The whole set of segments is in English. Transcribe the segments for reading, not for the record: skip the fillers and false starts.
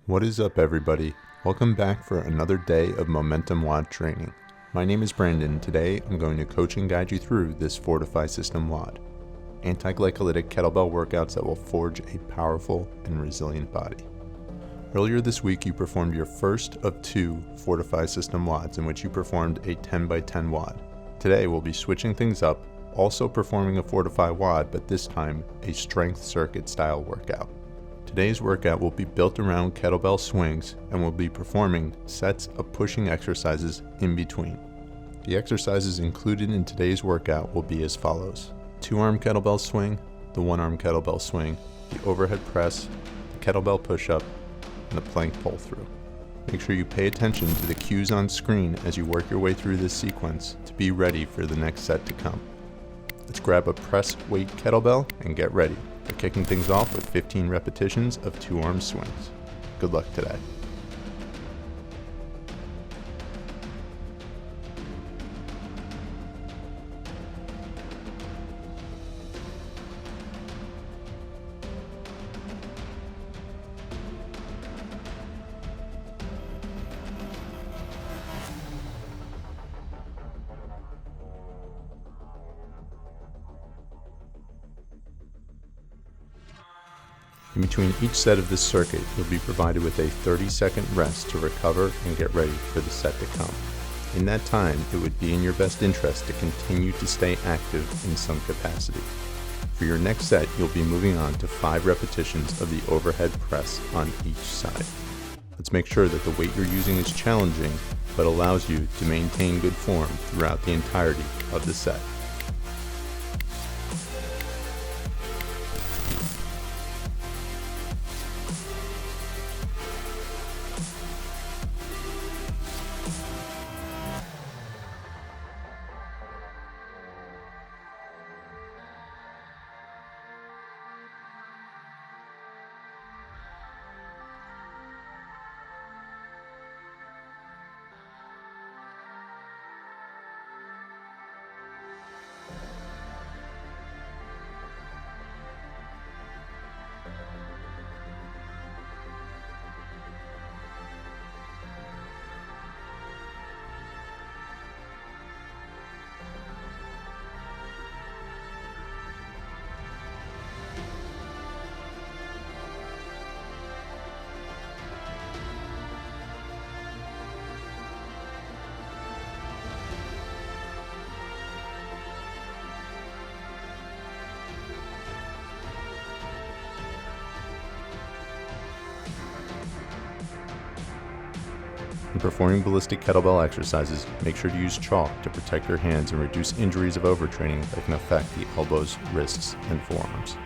What is up, everybody? Welcome back for another day of Momentum WOD training. My name is Brandon. Today I'm going to coach and guide you through this Fortify System WOD, anti-glycolytic kettlebell workouts that will forge a powerful and resilient body. Earlier this week you performed your first of two Fortify System WODs in which you performed a 10x10 WOD. Today we'll be switching things up, also performing a Fortify WOD, but this time a strength circuit style workout. Today's workout will be built around kettlebell swings and we'll be performing sets of pushing exercises in between. The exercises included in today's workout will be as follows: 2-arm kettlebell swing, the 1-arm kettlebell swing, the overhead press, the kettlebell push-up, and the plank pull-through. Make sure you pay attention to the cues on screen as you work your way through this sequence to be ready for the next set to come. Let's grab a press weight kettlebell and get ready. We're kicking things off with 15 repetitions of 2-arm swings. Good luck today. In between each set of this circuit, you'll be provided with a 30-second rest to recover and get ready for the set to come. In that time, it would be in your best interest to continue to stay active in some capacity. For your next set, you'll be moving on to 5 repetitions of the overhead press on each side. Let's make sure that the weight you're using is challenging, but allows you to maintain good form throughout the entirety of the set. When performing ballistic kettlebell exercises, make sure to use chalk to protect your hands and reduce injuries of overtraining that can affect the elbows, wrists, and forearms.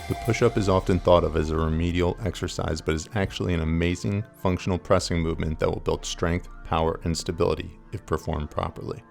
The push-up is often thought of as a remedial exercise, but is actually an amazing functional pressing movement that will build strength, power, and stability if performed properly.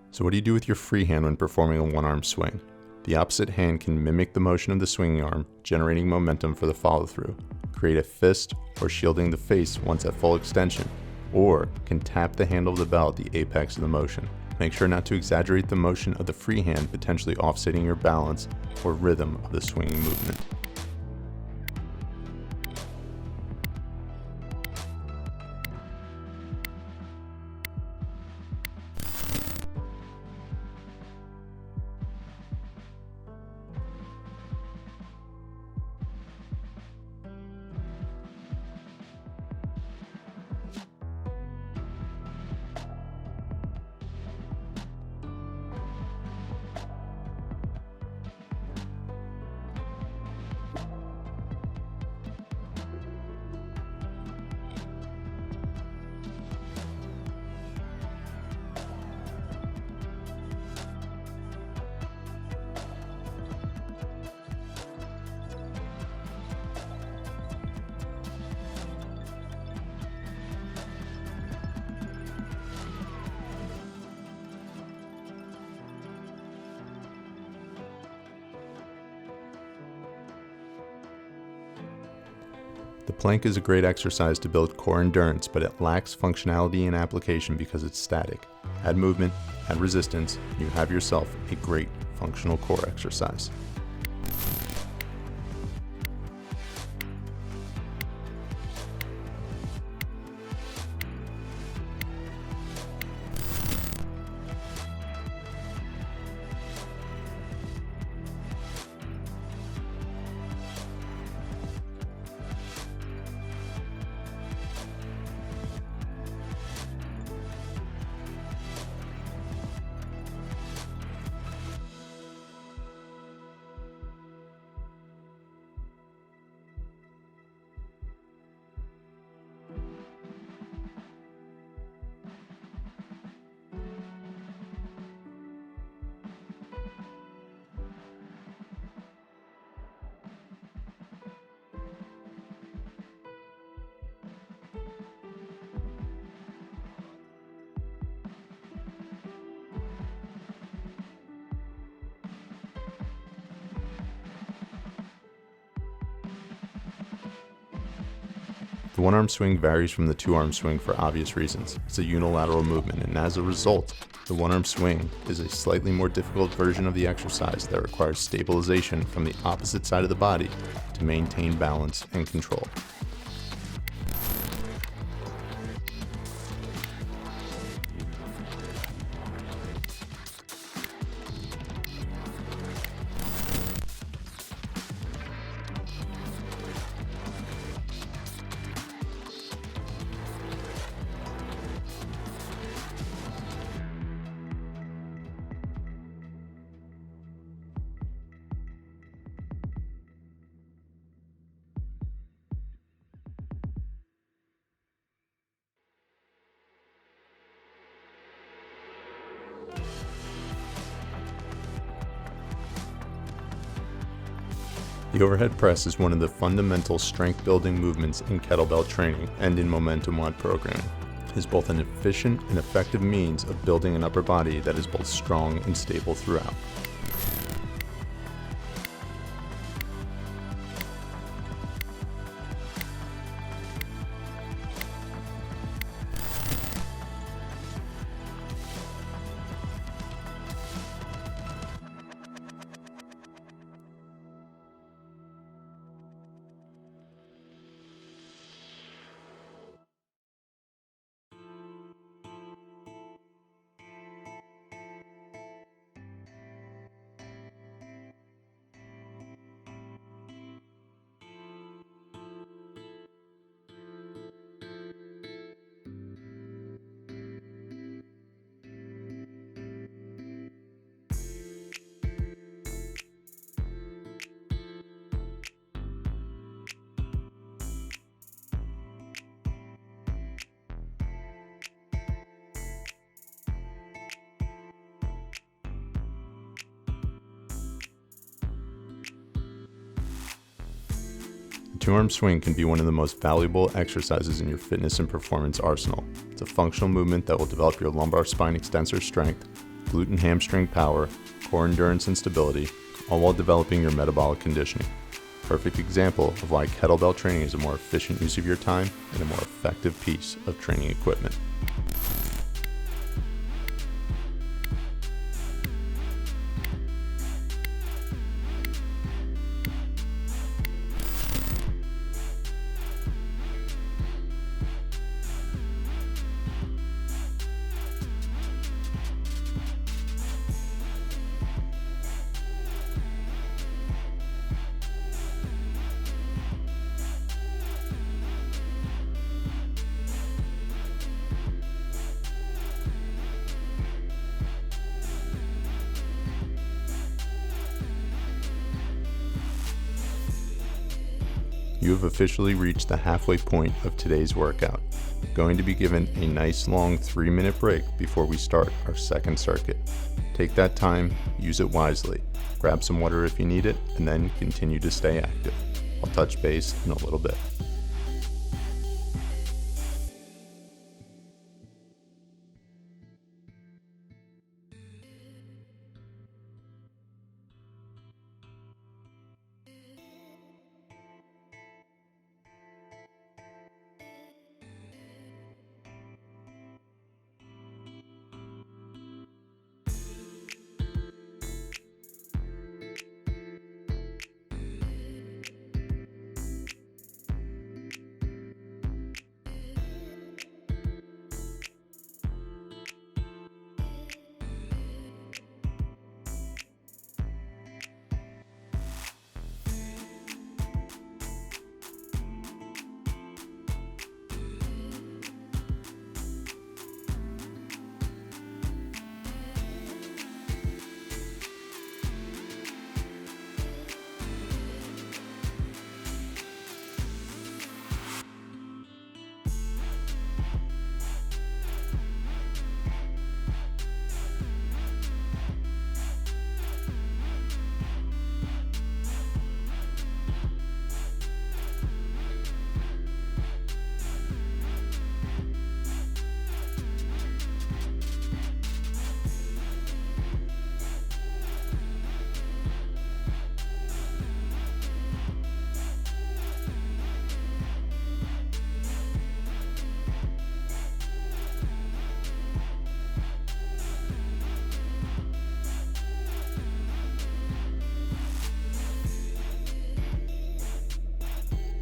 So what do you do with your free hand when performing a 1-arm swing? The opposite hand can mimic the motion of the swinging arm, generating momentum for the follow-through. Create a fist or shielding the face once at full extension. or can tap the handle of the bell at the apex of the motion. Make sure not to exaggerate the motion of the free hand, potentially offsetting your balance or rhythm of the swinging movement. The plank is a great exercise to build core endurance, but it lacks functionality and application because it's static. Add movement, add resistance, and you have yourself a great functional core exercise. The one-arm swing varies from the two-arm swing for obvious reasons. It's a unilateral movement, and as a result, the one-arm swing is a slightly more difficult version of the exercise that requires stabilization from the opposite side of the body to maintain balance and control. The overhead press is one of the fundamental strength-building movements in kettlebell training and in momentum WOD programming. It is both an efficient and effective means of building an upper body that is both strong and stable throughout. The two-arm swing can be one of the most valuable exercises in your fitness and performance arsenal. It's a functional movement that will develop your lumbar spine extensor strength, glute and hamstring power, core endurance and stability, all while developing your metabolic conditioning. Perfect example of why kettlebell training is a more efficient use of your time and a more effective piece of training equipment. You have officially reached the halfway point of today's workout. Going to be given a nice long 3-minute break before we start our second circuit. Take that time, use it wisely. Grab some water if you need it, and then continue to stay active. I'll touch base in a little bit.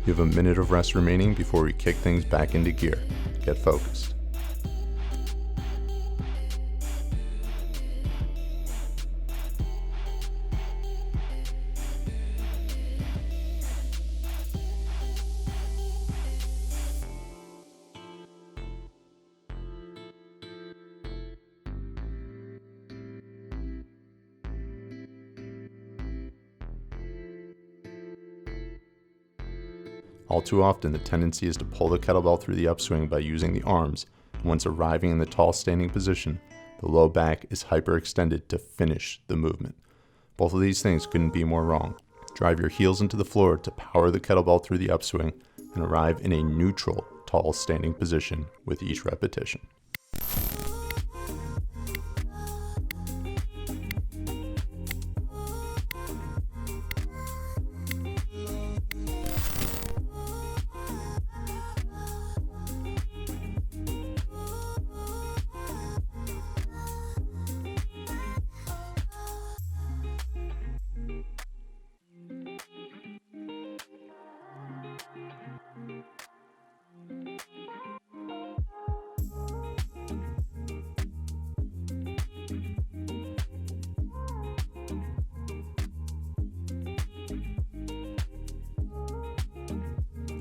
You have a minute of rest remaining before we kick things back into gear. Get focused. All too often, the tendency is to pull the kettlebell through the upswing by using the arms, and once arriving in the tall standing position, the low back is hyperextended to finish the movement. Both of these things couldn't be more wrong. Drive your heels into the floor to power the kettlebell through the upswing and arrive in a neutral tall standing position with each repetition.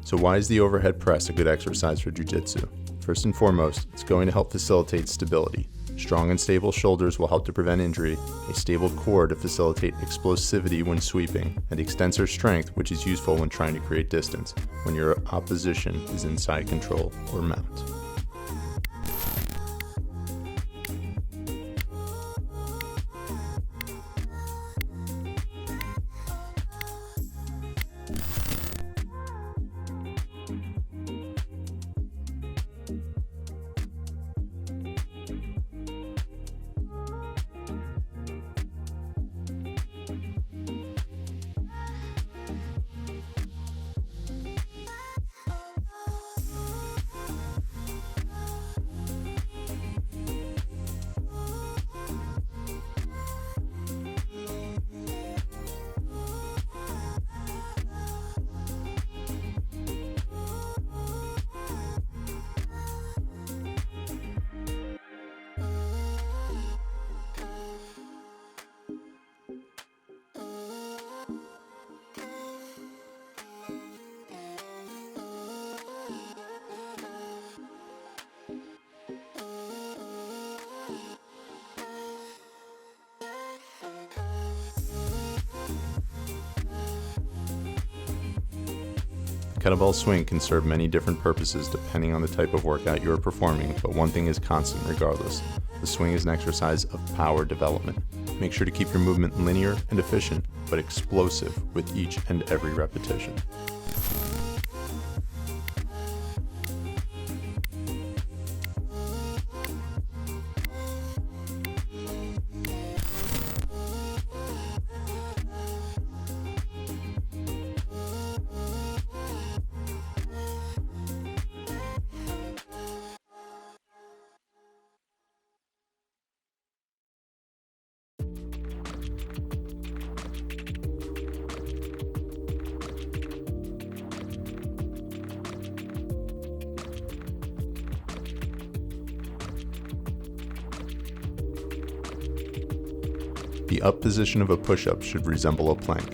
So why is the overhead press a good exercise for Jiu Jitsu? First and foremost, it's going to help facilitate stability. Strong and stable shoulders will help to prevent injury, a stable core to facilitate explosivity when sweeping, and extensor strength, which is useful when trying to create distance, when your opposition is inside control or mount. kettlebell swing can serve many different purposes depending on the type of workout you are performing, but one thing is constant regardless. The swing is an exercise of power development. Make sure to keep your movement linear and efficient, but explosive with each and every repetition. The up position of a push-up should resemble a plank.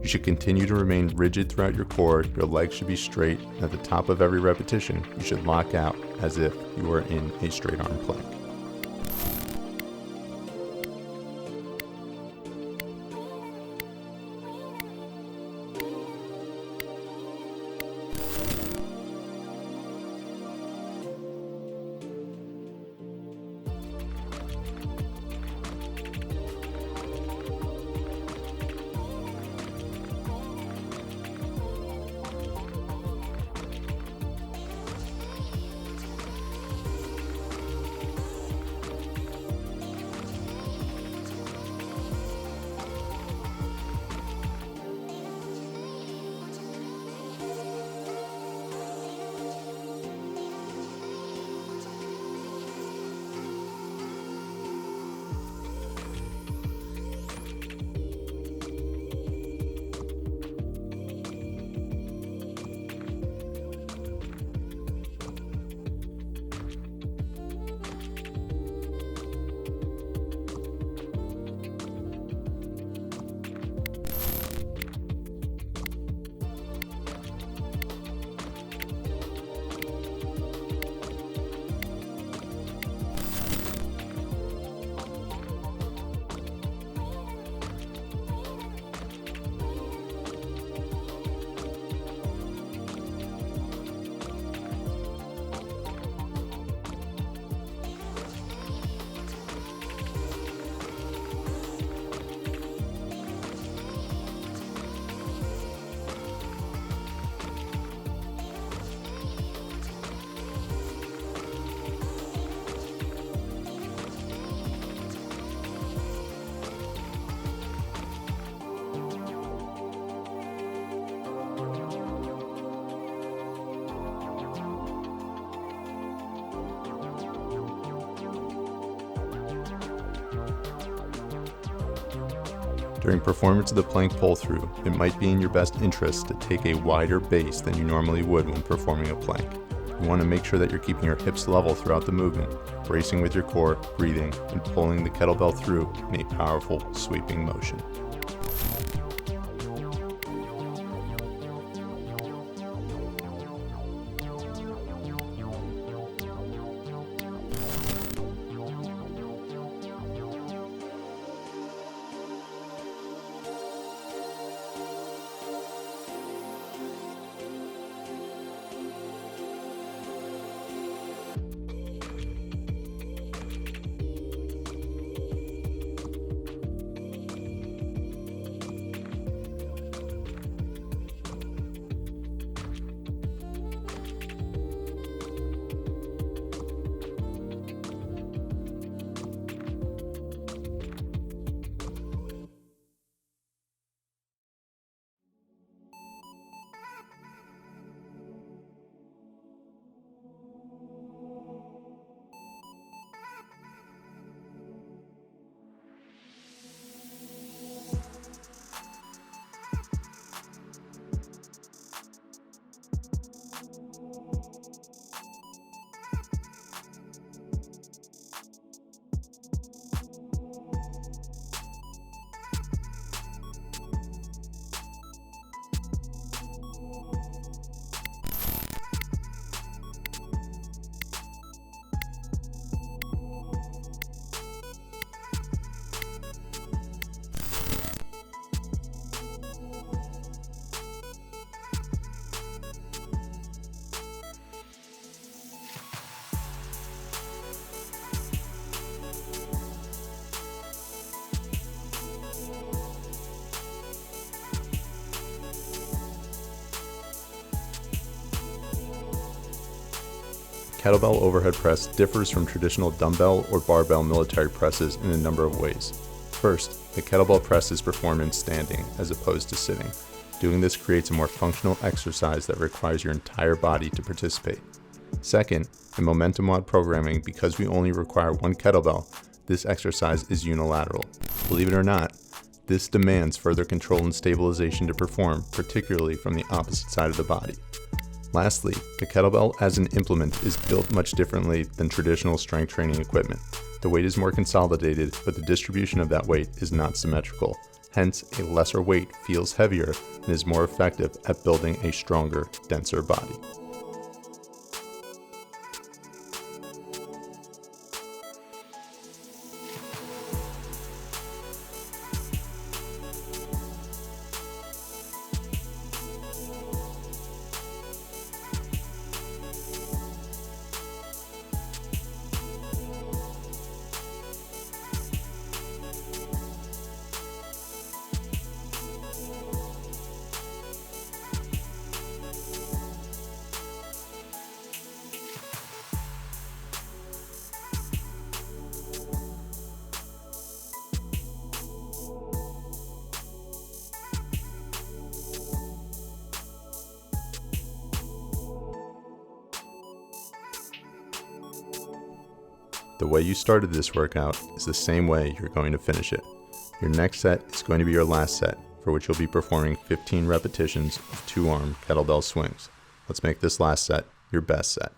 You should continue to remain rigid throughout your core, your legs should be straight, and at the top of every repetition, you should lock out as if you were in a straight arm plank. During performance of the plank pull-through, it might be in your best interest to take a wider base than you normally would when performing a plank. You want to make sure that you're keeping your hips level throughout the movement, bracing with your core, breathing, and pulling the kettlebell through in a powerful, sweeping motion. kettlebell overhead press differs from traditional dumbbell or barbell military presses in a number of ways. First, the kettlebell press is performed in standing as opposed to sitting. Doing this creates a more functional exercise that requires your entire body to participate. Second, in momentum WOD programming, because we only require one kettlebell, this exercise is unilateral. Believe it or not, this demands further control and stabilization to perform, particularly from the opposite side of the body. Lastly, the kettlebell as an implement is built much differently than traditional strength training equipment. The weight is more consolidated, but the distribution of that weight is not symmetrical. Hence, a lesser weight feels heavier and is more effective at building a stronger, denser body. The way you started this workout is the same way you're going to finish it. Your next set is going to be your last set, for which you'll be performing 15 repetitions of 2-arm kettlebell swings. Let's make this last set your best set.